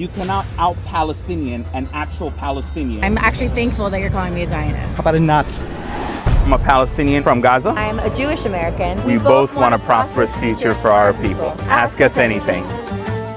You cannot out-Palestinian an actual Palestinian. I'm actually thankful that you're calling me a Zionist. How about a Nazi? I'm a Palestinian from Gaza. I'm a Jewish American. We both want a prosperous future for our people. Ask us anything.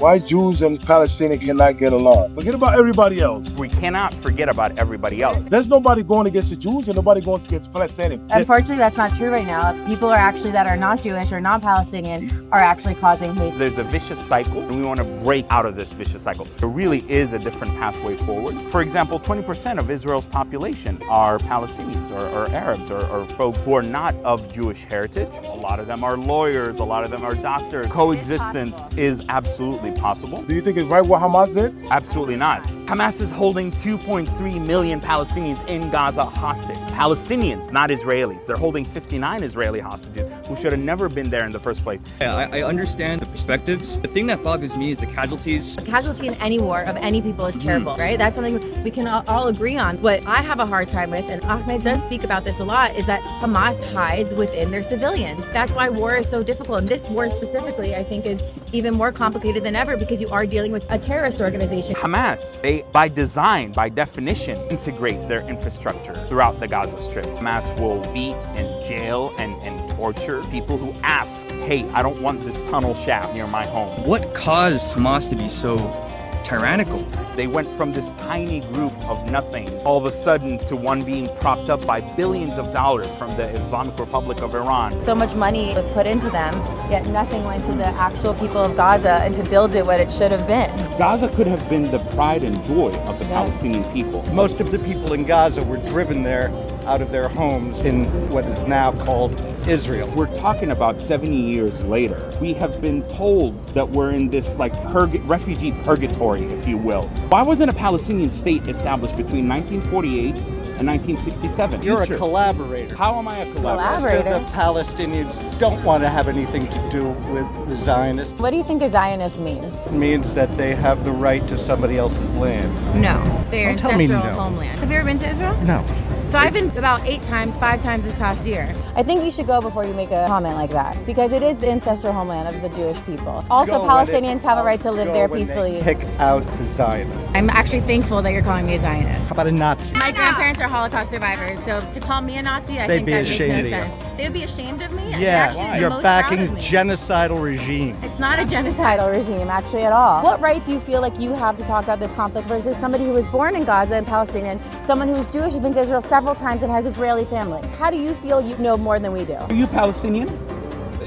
Why Jews and Palestinians cannot get along? Forget about everybody else. We cannot forget about everybody else. There's nobody going against the Jews and nobody going against Palestinians. Unfortunately, that's not true right now. People are actually that are not Jewish or not Palestinian are actually causing hate. There's a vicious cycle, and we want to break out of this vicious cycle. There really is a different pathway forward. For example, 20% of Israel's population are Palestinians or Arabs or folk who are not of Jewish heritage. A lot of them are lawyers, a lot of them are doctors. Coexistence is absolutely possible. Do you think it's right what Hamas did? Absolutely not. Hamas is holding 2.3 million Palestinians in Gaza hostage. Palestinians, not Israelis. They're holding 59 Israeli hostages who should have never been there in the first place. Yeah, I understand the perspectives. The thing that bothers me is the casualties. A casualty in any war of any people is terrible, right? That's something we can all agree on. What I have a hard time with, and Ahmed does speak about this a lot, is that Hamas hides within their civilians. That's why war is so difficult. And this war specifically, I think, is even more complicated than ever because you are dealing with a terrorist organization. Hamas, they, by design, by definition, integrate their infrastructure throughout the Gaza Strip. Hamas will beat and jail and torture people who ask, hey, I don't want this tunnel shaft near my home. What caused Hamas to be so tyrannical? They went from this tiny group of nothing all of a sudden to one being propped up by billions of dollars from the Islamic Republic of Iran. So much money was put into them, yet nothing went to the actual people of Gaza and to build it what it should have been. Gaza could have been the pride and joy of the Palestinian people. Most of the people in Gaza were driven there out of their homes in what is now called Israel. We're talking about 70 years later. We have been told that we're in this like refugee purgatory, if you will. Why wasn't a Palestinian state established between 1948 and 1967? You're a collaborator. How am I a collaborator? Most of the Palestinians don't want to have anything to do with the Zionists. What do you think a Zionist means? It means that they have the right to somebody else's land. No, their Don't tell me ancestral no. homeland. Have you ever been to Israel? No. So I've been about 5 times this past year. I think you should go before you make a comment like that because it is the ancestral homeland of the Jewish people. Also, Palestinians have a right to live there peacefully. Pick out the Zionists. I'm actually thankful that you're calling me a Zionist. How about a Nazi? My grandparents are Holocaust survivors, so to call me a Nazi, I think They'd be that makes ashamed no of you. sense. They would be ashamed of me? They're Yeah, actually you're most proud backing of me. genocidal regime. It's not a genocidal regime, actually, at all. What right do you feel like you have to talk about this conflict versus somebody who was born in Gaza and Palestinian, someone who is Jewish, has been to Israel several times and has Israeli family? How do you feel you know more than we do? Are you Palestinian?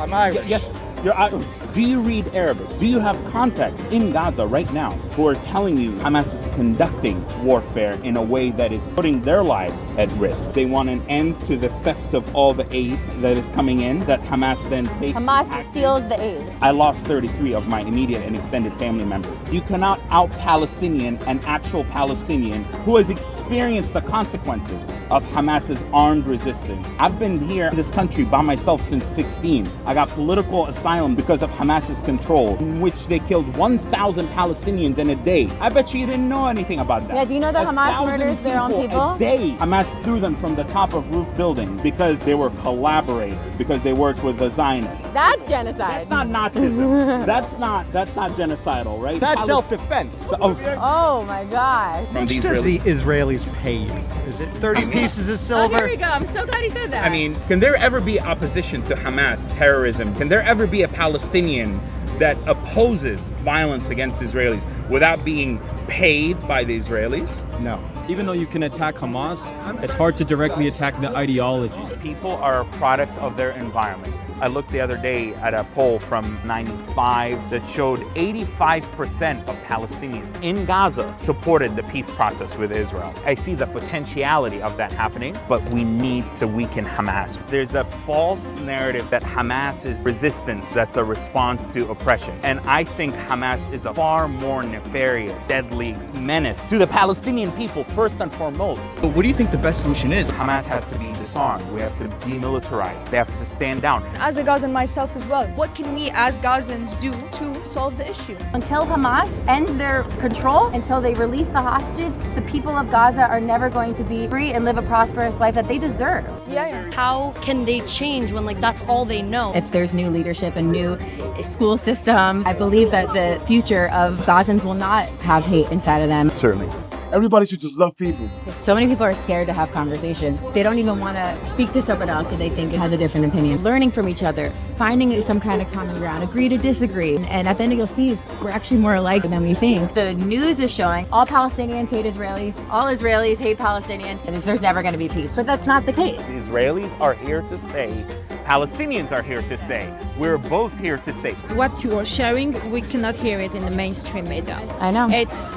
I'm Irish. Yes, you're Irish. Do you read Arabic? Do you have contacts in Gaza right now who are telling you Hamas is conducting warfare in a way that is putting their lives at risk? They want an end to the theft of all the aid that is coming in that Hamas then takes. Hamas steals the aid. I lost 33 of my immediate and extended family members. You cannot out-Palestinian an actual Palestinian who has experienced the consequences of Hamas's armed resistance. I've been here in this country by myself since 16. I got political asylum because of Hamas's control, in which they killed 1,000 Palestinians in a day. I bet you didn't know anything about that. Yeah, do you know that Hamas 1,000 murders their own people? A day. Hamas threw them from the top of roof buildings because they were collaborators, because they worked with the Zionists. That's genocide. That's not Nazism. that's not genocidal, right? That's self-defense. Oh my gosh. How much does the Israelis pay you? Is it 30 pieces of Oh, silver? here we go. I'm so glad he said that. I mean, can there ever be opposition to Hamas terrorism? Can there ever be a Palestinian that opposes violence against Israelis without being paid by the Israelis? No. Even though you can attack Hamas, it's hard to directly attack the ideology. People are a product of their environment. I looked the other day at a poll from 95 that showed 85% of Palestinians in Gaza supported the peace process with Israel. I see the potentiality of that happening, but we need to weaken Hamas. There's a false narrative that Hamas is resistance that's a response to oppression. And I think Hamas is a far more nefarious, deadly menace to the Palestinian people first and foremost. But what do you think the best solution is? Hamas has to be disarmed. We have to demilitarize. They have to stand down. as a Gazan myself as well. What can we as Gazans do to solve the issue? Until Hamas ends their control, until they release the hostages, the people of Gaza are never going to be free and live a prosperous life that they deserve. Yeah. How can they change when that's all they know? If there's new leadership and new school systems, I believe that the future of Gazans will not have hate inside of them. Certainly. Everybody should just love people. So many people are scared to have conversations. They don't even want to speak to someone else that they think has a different opinion. Learning from each other, finding some kind of common ground, agree to disagree. And at the end you'll see we're actually more alike than we think. The news is showing all Palestinians hate Israelis, all Israelis hate Palestinians, and there's never going to be peace. But that's not the case. Israelis are here to stay. Palestinians are here to stay. We're both here to stay. What you are sharing, we cannot hear it in the mainstream media. I know. It's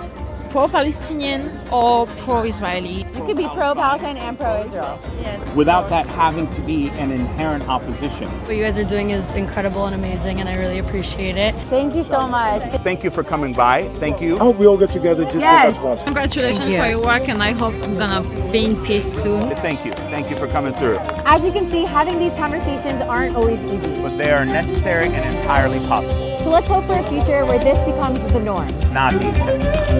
pro-Palestinian or pro-Israeli. You could be pro-Palestine and pro-Israel. Yes. Without that having to be an inherent opposition. What you guys are doing is incredible and amazing, and I really appreciate it. Thank you so much. Thank you for coming by. Thank you. I hope we all get together just Yes. like us. Congratulations for your work, and I hope we're gonna be in peace soon. Thank you. Thank you for coming through. As you can see, having these conversations aren't always easy. But they are necessary and entirely possible, So let's hope for a future where this becomes the norm. not the exception.